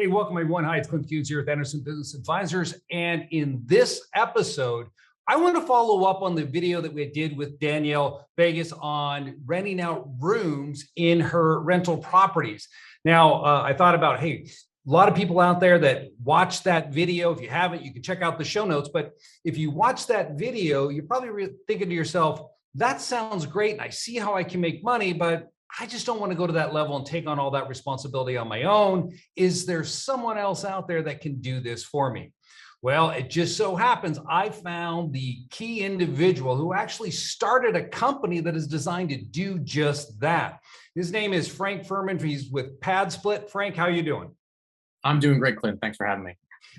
Hey, welcome everyone. Hi, it's Clint Hughes here with Anderson Business Advisors. And in this episode, I want to follow up on the video that we did with Danielle Vegas on renting out rooms in her rental properties. Now, I thought about, hey, a lot of people out there that watch that video. If you haven't, you can check out the show notes. But if you watch that video, you're probably thinking to yourself, that sounds great. And I see how I can make money, but I just don't want to go to that level and take on all that responsibility on my own. Is there someone else out there that can do this for me? Well, it just so happens I found the key individual who actually started a company that is designed to do just that. His name is Frank Furman. He's with Padsplit. Frank, how are you doing? I'm doing great, Clint. Thanks for having me.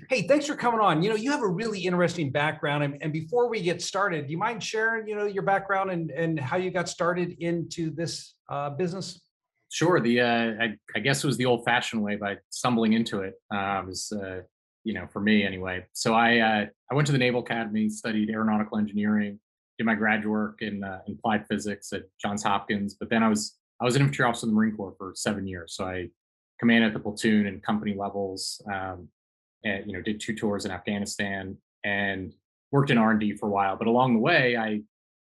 Hey, thanks for coming on. You have a really interesting background. And before we get started, do you mind sharing, your background and how you got started into this business? Sure. I guess it was the old-fashioned way by stumbling into it. For me anyway. So I went to the Naval Academy, studied aeronautical engineering, did my graduate work in applied physics at Johns Hopkins. But then I was an infantry officer in the Marine Corps for 7 years. So I commanded the platoon and company levels. And did 2 tours in Afghanistan and worked in R&D for a while. But along the way, I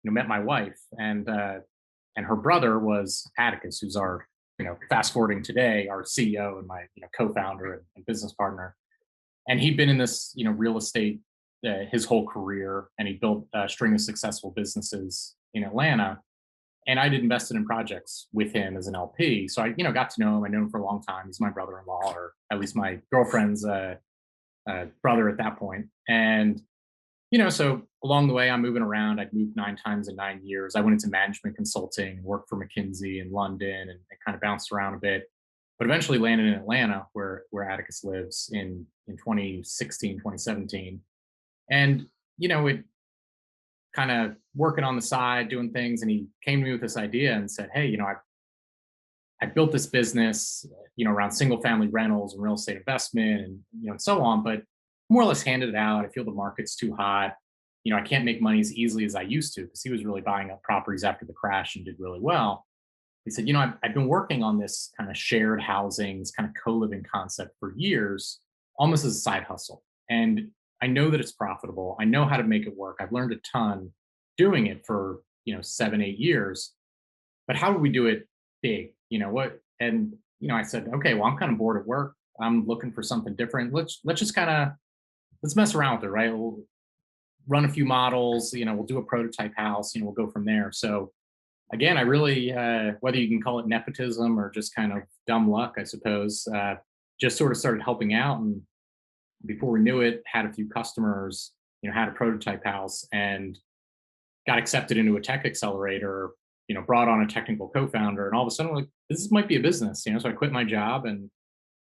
met my wife, and her brother was Atticus, who's our fast forwarding today, our CEO and my co-founder and business partner. And he'd been in this real estate his whole career, and he built a string of successful businesses in Atlanta. And I'd invested in projects with him as an LP, so I got to know him. I know him for a long time. He's my brother-in-law, or at least my girlfriend's brother at that point. And so along the way, I'm moving around. I'd moved 9 times in 9 years. I went into management consulting, worked for McKinsey in London, and kind of bounced around a bit, but eventually landed in Atlanta, where Atticus lives, in 2016, 2017. And it kind of working on the side, doing things, and he came to me with this idea and said, "Hey, I built this business, around single family rentals and real estate investment, and so on, but more or less handed it out. I feel the market's too hot. I can't make money as easily as I used to," because he was really buying up properties after the crash and did really well. He said, I've been working on this kind of shared housing, this kind of co-living concept for years, almost as a side hustle. And I know that it's profitable. I know how to make it work. I've learned a ton doing it for, 7, 8 years. But how do we do it big? What? And I said, okay, well, I'm kind of bored at work. I'm looking for something different. Let's just let's mess around with it, right? We'll run a few models. We'll do a prototype house. We'll go from there. So again, I really, whether you can call it nepotism or just kind of dumb luck, I suppose, just sort of started helping out. And before we knew it, had a few customers, had a prototype house, and got accepted into a tech accelerator, brought on a technical co-founder, and all of a sudden, we're like, this might be a business, so I quit my job and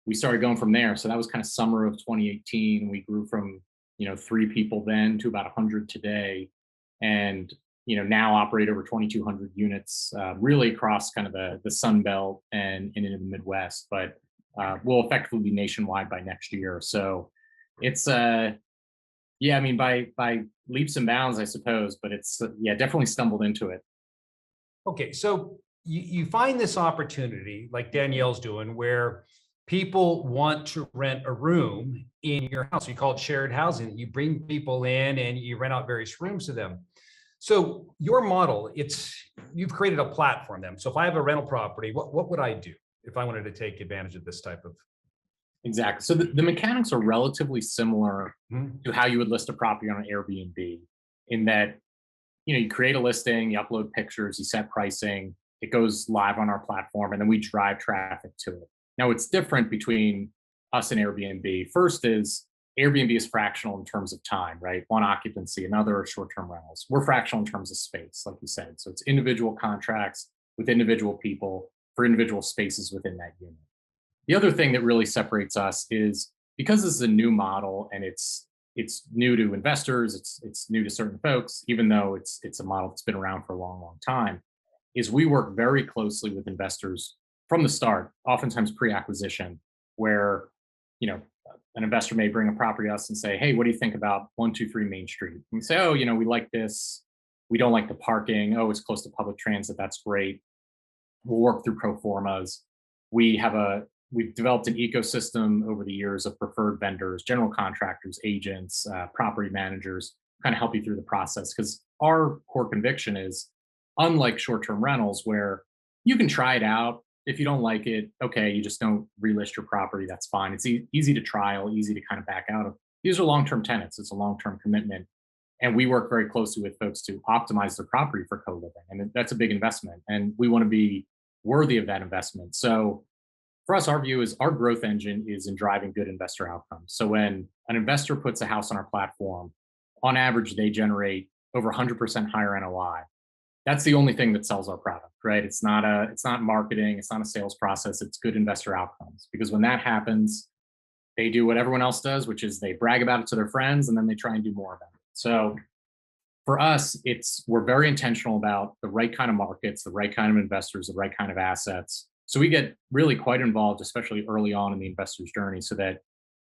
we started going from there. So that was kind of summer of 2018. We grew from, 3 people then to about 100 today. And, now operate over 2,200 units, really across kind of the Sun Belt and into the Midwest, but we'll effectively be nationwide by next year. So it's, yeah, I mean, by leaps and bounds, I suppose, but it's, yeah, definitely stumbled into it. Okay, so you find this opportunity like Danielle's doing where people want to rent a room in your house. You call it shared housing. You bring people in and you rent out various rooms to them. So your model, you've created a platform then. So if I have a rental property, what would I do if I wanted to take advantage of this type of? Exactly. So the mechanics are relatively similar Mhm. to how you would list a property on an Airbnb, in that, you create a listing, you upload pictures, you set pricing, it goes live on our platform, and then we drive traffic to it. Now, what's different between us and Airbnb, first is Airbnb is fractional in terms of time, right? One occupancy, another short-term rentals. We're fractional in terms of space, like you said. So it's individual contracts with individual people for individual spaces within that unit. The other thing that really separates us is, because this is a new model and it's new to investors, it's new to certain folks, even though it's a model that's been around for a long, long time, is we work very closely with investors from the start, oftentimes pre-acquisition, where an investor may bring a property to us and say, "Hey, what do you think about 123 Main Street?" And we say, "Oh, we like this. We don't like the parking. Oh, it's close to public transit. That's great." We'll work through pro formas. We have a we've developed an ecosystem over the years of preferred vendors, general contractors, agents, property managers, kind of help you through the process. Because our core conviction is, unlike short-term rentals, where you can try it out. If you don't like it, okay, you just don't relist your property. That's fine. It's easy to trial, easy to kind of back out of. These are long-term tenants. It's a long-term commitment. And we work very closely with folks to optimize their property for co-living. And that's a big investment. And we want to be worthy of that investment. So for us, our view is our growth engine is in driving good investor outcomes. So when an investor puts a house on our platform, on average, they generate over 100% higher NOI. That's the only thing that sells our product, right? It's not marketing, it's not a sales process, it's good investor outcomes. Because when that happens, they do what everyone else does, which is they brag about it to their friends and then they try and do more about it. So for us, we're very intentional about the right kind of markets, the right kind of investors, the right kind of assets. So we get really quite involved, especially early on in the investor's journey, so that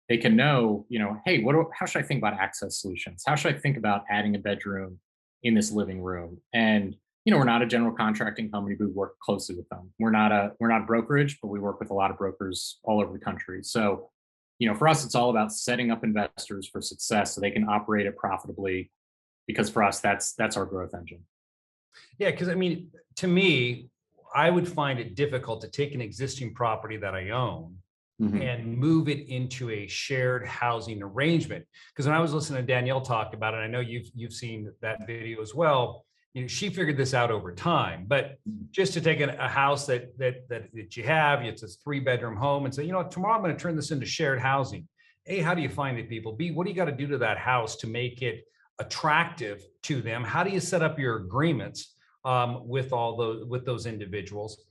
they can know, hey, how should I think about access solutions? How should I think about adding a bedroom in this living room? And we're not a general contracting company, but we work closely with them. We're not a brokerage, but we work with a lot of brokers all over the country. So, for us, it's all about setting up investors for success so they can operate it profitably. Because for us, that's our growth engine. Yeah, because to me, I would find it difficult to take an existing property that I own and move it into a shared housing arrangement. Because when I was listening to Danielle talk about it, I know you've seen that video as well. She figured this out over time. But just to take a house that you have, it's a 3-bedroom home, and say, tomorrow I'm going to turn this into shared housing. A, how do you find the people? B, what do you got to do to that house to make it attractive to them? How do you set up your agreements with those individuals?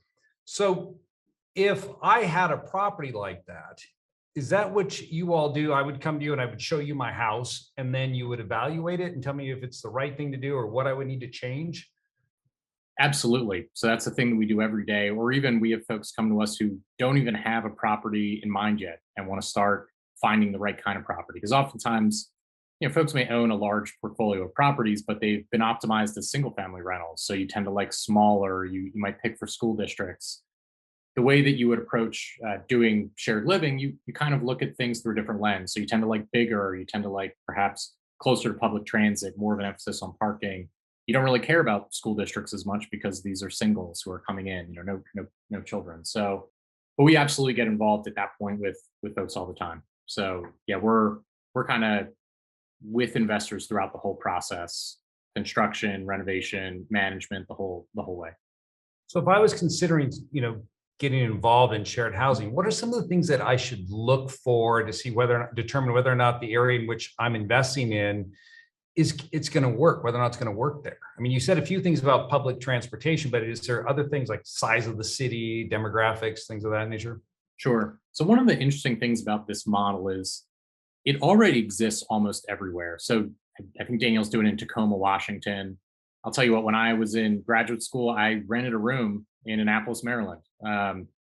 So if I had a property like that, is that what you all do? I would come to you and I would show you my house, and then you would evaluate it and tell me if it's the right thing to do or what I would need to change? Absolutely. So that's the thing that we do every day. Or even we have folks come to us who don't even have a property in mind yet and want to start finding the right kind of property. Because oftentimes, folks may own a large portfolio of properties, but they've been optimized as single family rentals. So you tend to like smaller, you might pick for school districts. The way that you would approach doing shared living, you kind of look at things through a different lens. So you tend to like bigger, you tend to like perhaps closer to public transit, more of an emphasis on parking. You don't really care about school districts as much because these are singles who are coming in, no children. So, but we absolutely get involved at that point with folks all the time. So yeah, we're kind of with investors throughout the whole process: construction, renovation, management, the whole way. So if I was considering, getting involved in shared housing, what are some of the things that I should look for to see determine whether or not the area in which I'm investing in it's going to work, whether or not it's going to work there? You said a few things about public transportation, but is there other things like size of the city, demographics, things of that nature? Sure. So one of the interesting things about this model is it already exists almost everywhere. So I think Danielle's doing it in Tacoma, Washington. I'll tell you what, when I was in graduate school, I rented a room in Annapolis, Maryland.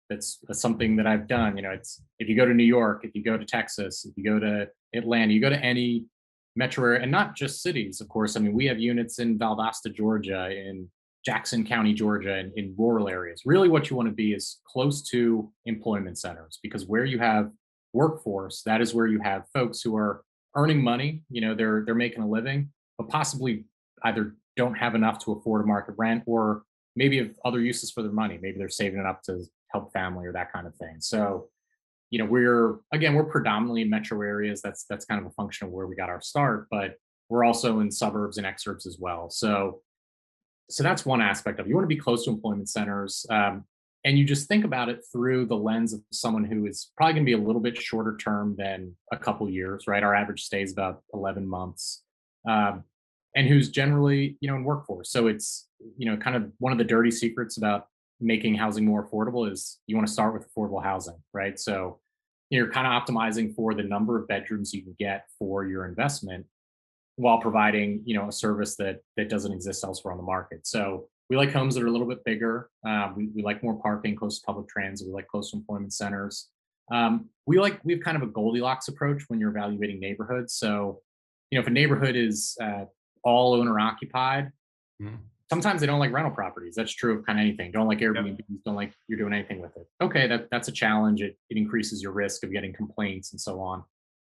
That's something that I've done. It's, if you go to New York, if you go to Texas, if you go to Atlanta, you go to any metro area, and not just cities, of course. We have units in Valdosta, Georgia, in Jackson County, Georgia, and in rural areas. Really what you want to be is close to employment centers, because where you have workforce, that is where you have folks who are earning money. They're making a living, but possibly either don't have enough to afford a market rent, or maybe have other uses for their money. Maybe they're saving it up to help family or that kind of thing. So, we're predominantly in metro areas. That's kind of a function of where we got our start, but we're also in suburbs and exurbs as well. So that's one aspect of it. You want to be close to employment centers. And you just think about it through the lens of someone who is probably going to be a little bit shorter term than a couple years, right? Our average stay is about 11 months. And who's generally, in workforce. So it's, kind of one of the dirty secrets about making housing more affordable is you want to start with affordable housing, right? So you're kind of optimizing for the number of bedrooms you can get for your investment while providing, a service that doesn't exist elsewhere on the market. So we like homes that are a little bit bigger. We like more parking, close to public transit. We like close to employment centers. We have kind of a Goldilocks approach when you're evaluating neighborhoods. So, if a neighborhood is all owner occupied, Sometimes they don't like rental properties. That's true of kind of anything. Don't like Yep. Airbnbs, don't like you're doing anything with it. Okay, that's a challenge. It increases your risk of getting complaints and so on.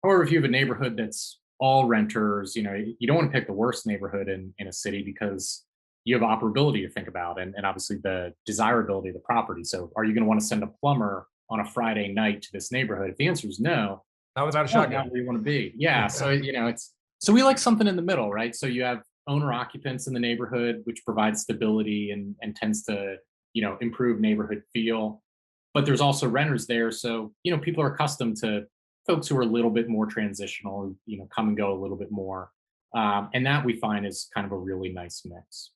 Or if you have a neighborhood that's all renters, you don't want to pick the worst neighborhood in a city because you have operability to think about and obviously the desirability of the property. So are you going to want to send a plumber on a Friday night to this neighborhood? If the answer is no, Not without a probably not shotgun. where you want to be. Yeah. So, Yeah. it's so we like something in the middle, right? So you have owner occupants in the neighborhood, which provides stability and tends to, improve neighborhood feel. But there's also renters there. So, people are accustomed to folks who are a little bit more transitional, come and go a little bit more. And that we find is kind of a really nice mix.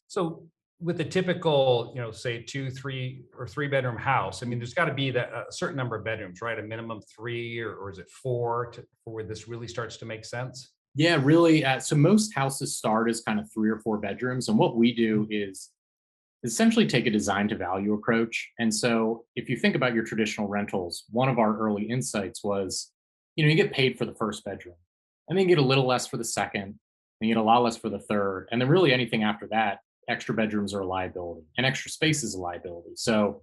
So with the typical, say two, three, or three-bedroom house, I mean, there's got to be a certain number of bedrooms, right? A minimum three, or is it four for where this really starts to make sense? Yeah, really. So most houses start as kind of 3 or 4 bedrooms. And what we do is essentially take a design to value approach. And so if you think about your traditional rentals, one of our early insights was, you get paid for the first bedroom, and then you get a little less for the second, and you get a lot less for the third. And then really anything after that, extra bedrooms are a liability and extra space is a liability. So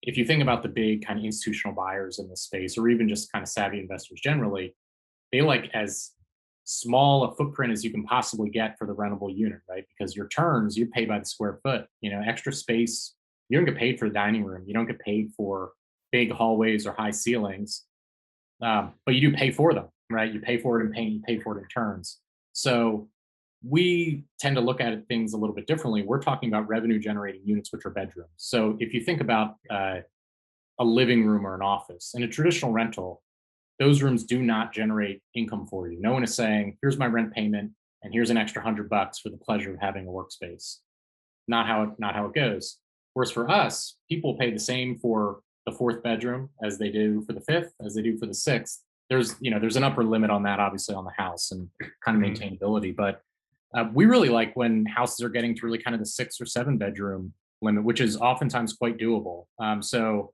if you think about the big kind of institutional buyers in this space, or even just kind of savvy investors generally, they like as small a footprint as you can possibly get for the rentable unit, right? Because your turns, you pay by the square foot, extra space. You don't get paid for the dining room. You don't get paid for big hallways or high ceilings, but you do pay for them, right? You pay for it in paint, you pay for it in turns. So we tend to look at things a little bit differently. We're talking about revenue generating units, which are bedrooms. So if you think about a living room or an office in a traditional rental, those rooms do not generate income for you. No one is saying, here's my rent payment and here's an extra $100 for the pleasure of having a workspace. Not how it goes. Whereas for us, people pay the same for the fourth bedroom as they do for the fifth, as they do for the sixth. There's an upper limit on that, obviously, on the house and kind of Mhm. maintainability. But we really like when houses are getting to really kind of the 6 or 7 bedroom limit, which is oftentimes quite doable. So,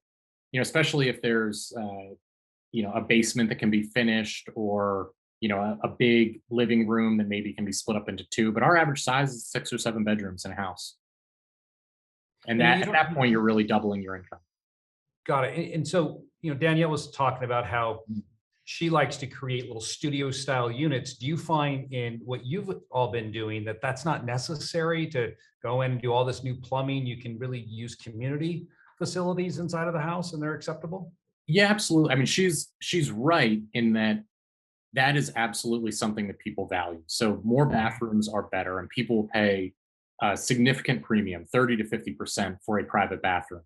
especially if there's a basement that can be finished, or a big living room that maybe can be split up into two, but our average size is 6 or 7 bedrooms in a house, and And that you at don't that point you're really doubling your income. got it. And so, Danielle was talking about how Mm. she likes to create little studio style units. Do you find in what you've all been doing that that's not necessary to go in and do all this new plumbing? You can really use community facilities inside of the house and they're acceptable? Yeah, absolutely. I mean, she's right in that that is absolutely something that people value. So more bathrooms are better, and people will pay a significant premium, 30 to 50% for a private bathroom.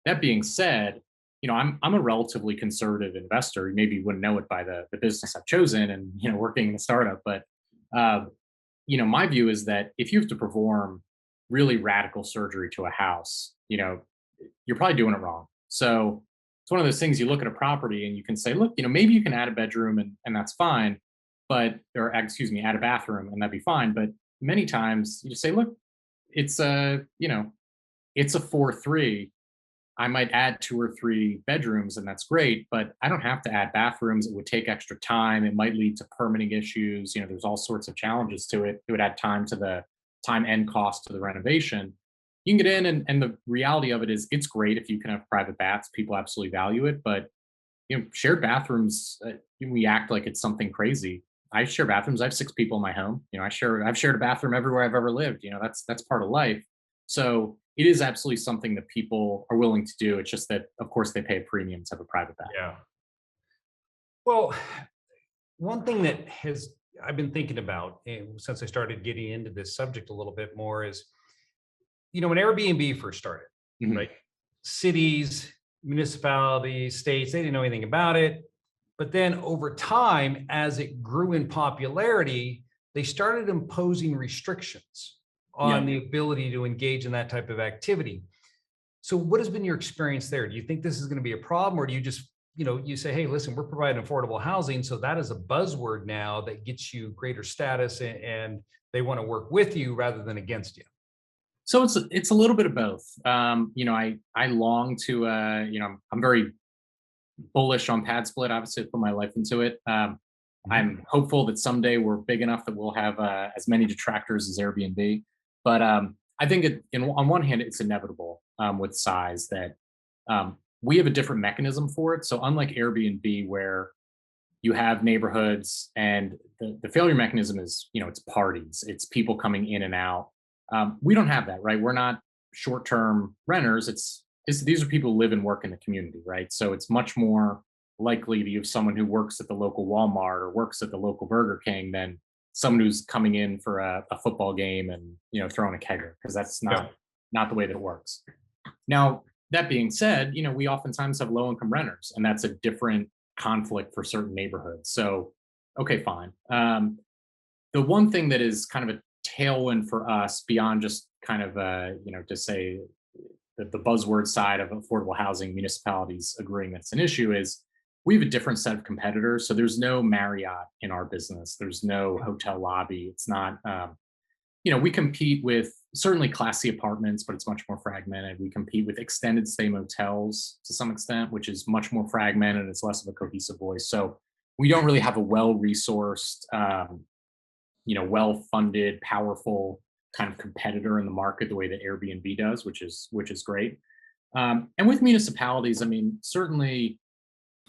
That being said, I'm a relatively conservative investor. You maybe wouldn't know it by the business I've chosen and working in a startup, but uh, my view is that if you have to perform really radical surgery to a house, you're probably doing it wrong. So it's one of those things, you look at a property and you can say, look, maybe you can add a bedroom and that's fine, or excuse me, add a bathroom and that'd be fine. But many times you just say, look, it's a 4-3. I might add 2 or 3 bedrooms and that's great, but I don't have to add bathrooms. It would take extra time. It might lead to permitting issues. There's all sorts of challenges to it. It would add time and cost to the renovation. You can get in, and the reality of it is it's great if you can have private baths. People absolutely value it, but shared bathrooms, we act like it's something crazy. I share bathrooms. I have 6 people in my home. I've shared a bathroom everywhere I've ever lived. That's part of life. So it is absolutely something that people are willing to do. It's just that, of course, they pay a premium to have a private bath. Yeah. Well, one thing that has I've been thinking about since I started getting into this subject a little bit more is, when Airbnb first started, Mhm. right? Cities, municipalities, states, they didn't know anything about it. But then over time, as it grew in popularity, they started imposing restrictions on Yep. the ability to engage in that type of activity. So what has been your experience there? Do you think this is going to be a problem, or do you just, you say, hey, listen, we're providing affordable housing, so that is a buzzword now that gets you greater status, and they want to work with you rather than against you? So it's a little bit of both. I long to I'm very bullish on Padsplit. Obviously, I put my life into it. Mhm. I'm hopeful that someday we're big enough that we'll have as many detractors as Airbnb. But I think on one hand, it's inevitable with size that we have a different mechanism for it. So unlike Airbnb, where you have neighborhoods and the failure mechanism is, it's parties, it's people coming in and out. We don't have that, right? We're not short-term renters. These are people who live and work in the community, right? So it's much more likely that you have someone who works at the local Walmart or works at the local Burger King than someone who's coming in for a football game and throwing a kegger, because that's not the way that it works. Now, that being said, we oftentimes have low income renters, and that's a different conflict for certain neighborhoods. So, okay, fine. The one thing that is kind of a tailwind for us beyond just kind of, to say the buzzword side of affordable housing, municipalities agreeing that it's an issue, is we have a different set of competitors. So there's no Marriott in our business. There's no hotel lobby. It's not, we compete with certainly Class C apartments, but it's much more fragmented. We compete with extended stay motels to some extent, which is much more fragmented. It's less of a cohesive voice. So we don't really have a well-resourced, well-funded, powerful kind of competitor in the market the way that Airbnb does, which is great. And with municipalities, I mean, certainly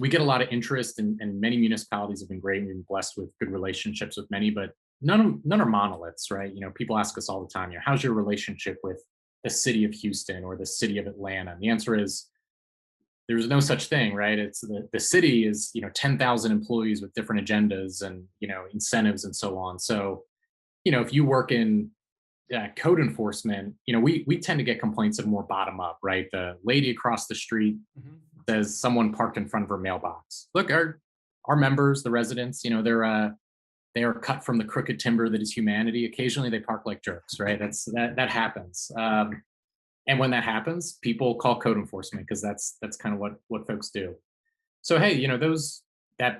we get a lot of interest, and many municipalities have been great. We've been blessed with good relationships with many, but none are monoliths, right? People ask us all the time, how's your relationship with the city of Houston or the city of Atlanta? And the answer is there's no such thing, right? It's the city is 10,000 employees with different agendas and incentives and so on. So if you work in code enforcement, we tend to get complaints that are more bottom up, right? The lady across the street says someone parked in front of her mailbox. Look, our members, the residents, they are cut from the crooked timber that is humanity. Occasionally they park like jerks, right? That happens. And when that happens, people call code enforcement because that's kind of what folks do. So, hey,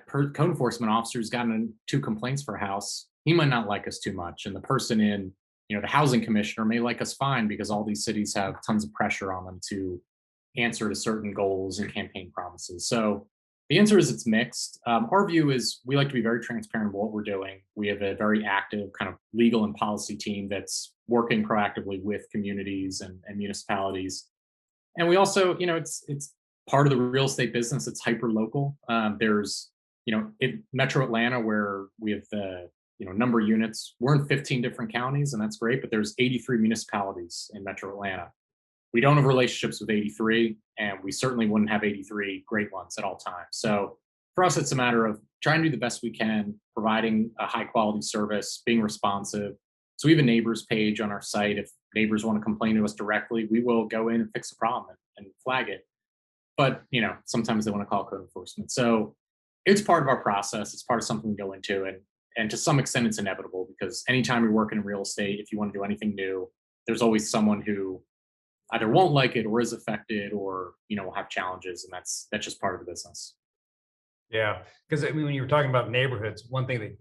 code enforcement officer's gotten 2 complaints for a house. He might not like us too much. And the person in, the housing commissioner may like us fine because all these cities have tons of pressure on them to answer to certain goals and campaign promises. So the answer is it's mixed. Our view is we like to be very transparent about what we're doing. We have a very active kind of legal and policy team that's working proactively with communities and municipalities. And we also, it's part of the real estate business. It's hyper local. There's, in Metro Atlanta, where we have the, number of units, we're in 15 different counties, and that's great, but there's 83 municipalities in Metro Atlanta. We don't have relationships with 83, and we certainly wouldn't have 83 great ones at all times. So for us, it's a matter of trying to do the best we can, providing a high quality service, being responsive. So we have a neighbors page on our site. If neighbors want to complain to us directly, we will go in and fix the problem and flag it. But sometimes they want to call code enforcement. So it's part of our process. It's part of something we go into, and to some extent, it's inevitable because anytime you're working in real estate, if you want to do anything new, there's always someone who either won't like it or is affected or will have challenges, and that's just part of the business. Yeah, because when you were talking about neighborhoods, one thing that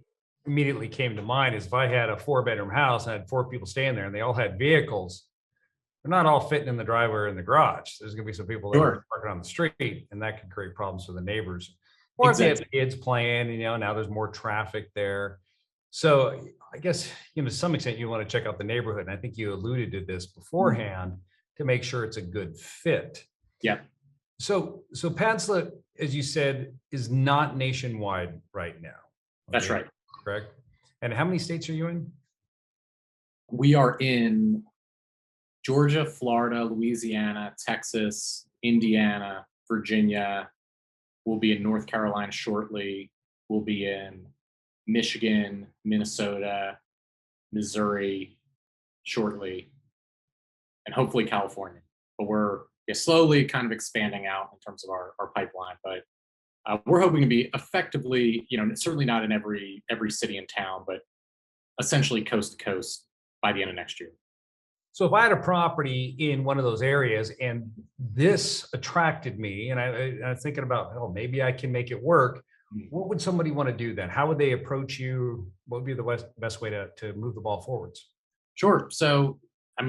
immediately came to mind is if I had a 4-bedroom house and I had 4 people staying there and they all had vehicles, they're not all fitting in the driveway or in the garage. There's going to be some people that are parking on the street, and that could create problems for the neighbors. Or if they have kids playing, now there's more traffic there. So I guess, to some extent, you want to check out the neighborhood. And I think you alluded to this beforehand to make sure it's a good fit. Yeah. So Padsplit, as you said, is not nationwide right now. Okay? That's right. Correct. And how many states are you in? We are in Georgia, Florida, Louisiana, Texas, Indiana, Virginia. We'll be in North Carolina shortly. We'll be in Michigan, Minnesota, Missouri shortly, and hopefully California. But we're slowly kind of expanding out in terms of our pipeline. But we're hoping to be effectively, certainly not in every city and town, but essentially coast to coast by the end of next year. So if I had a property in one of those areas and this attracted me, and I was thinking about, maybe I can make it work, what would somebody want to do then? How would they approach you? What would be the best way to move the ball forwards? Sure. So,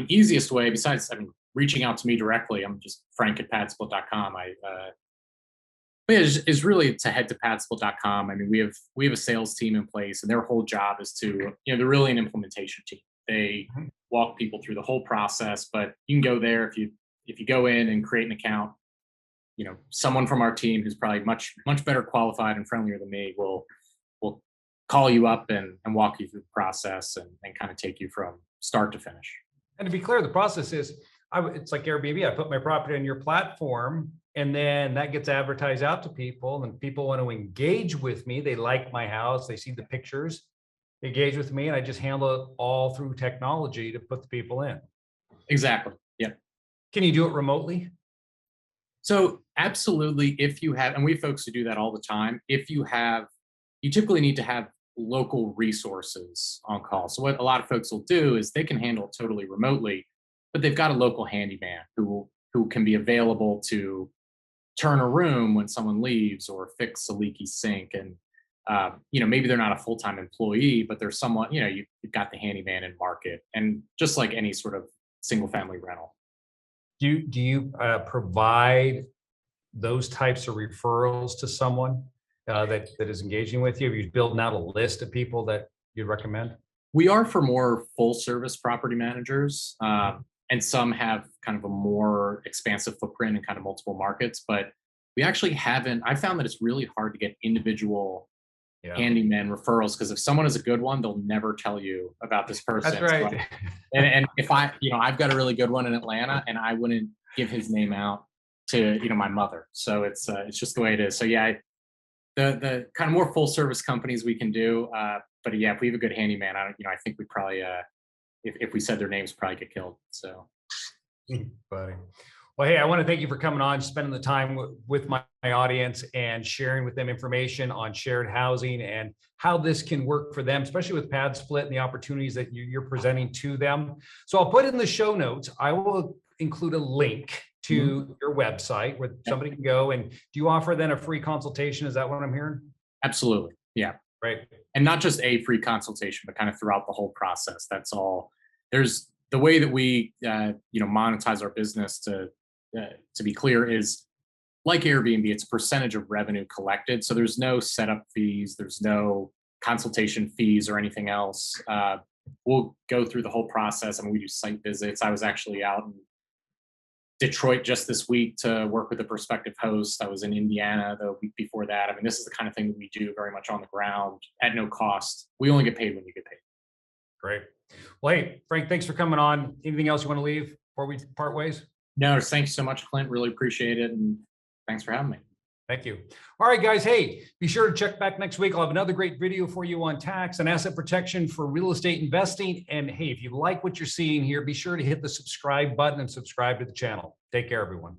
easiest way, besides, reaching out to me directly, I'm just frank at padsplit.com. Is really to head to padsplit.com. We have a sales team in place, and their whole job is to, they're really an implementation team. They walk people through the whole process. But you can go there if you go in and create an account. Someone from our team who's probably much better qualified and friendlier than me will call you up and walk you through the process and kind of take you from start to finish. And to be clear, the process is, it's like Airbnb. I put my property on your platform, and then that gets advertised out to people, and people want to engage with me. They like my house. They see the pictures, they engage with me, and I just handle it all through technology to put the people in. Exactly. Yeah. Can you do it remotely? So absolutely, if you have, and we have folks who do that all the time. You typically need to have local resources on call. So what a lot of folks will do is they can handle it totally remotely, but they've got a local handyman who can be available to turn a room when someone leaves or fix a leaky sink. And maybe they're not a full-time employee, but there's someone, you've got the handyman in market, and just like any sort of single family rental. Do you provide those types of referrals to someone that is engaging with you? Have you built out a list of people that you'd recommend? We are for more full service property managers, and some have kind of a more expansive footprint in kind of multiple markets. But we actually haven't. I found that it's really hard to get individual handyman referrals, because if someone is a good one, they'll never tell you about this person. That's right. So, and if I've got a really good one in Atlanta, and I wouldn't give his name out to my mother. So it's just the way it is. So yeah, the kind of more full service companies we can do. But yeah, if we have a good handyman, I think we probably if we said their names, probably get killed. So. Buddy. Well, hey, I want to thank you for coming on, spending the time with my audience and sharing with them information on shared housing and how this can work for them, especially with Padsplit and the opportunities that you're presenting to them. So I'll put in the show notes, I will include a link to your website where somebody can go. And do you offer then a free consultation? Is that what I'm hearing? Absolutely. Yeah. Right. And not just a free consultation, but kind of throughout the whole process. That's all. There's the way that we, monetize our business to be clear, is like Airbnb, it's a percentage of revenue collected. So there's no setup fees, there's no consultation fees or anything else. We'll go through the whole process. I mean, we do site visits. I was actually out in Detroit just this week to work with a prospective host. I was in Indiana the week before that. I mean, this is the kind of thing that we do very much on the ground at no cost. We only get paid when you get paid. Great. Well, hey, Frank, thanks for coming on. Anything else you want to leave before we part ways? No, thanks so much, Clint. Really appreciate it. And thanks for having me. Thank you. All right, guys. Hey, be sure to check back next week. I'll have another great video for you on tax and asset protection for real estate investing. And hey, if you like what you're seeing here, be sure to hit the subscribe button and subscribe to the channel. Take care, everyone.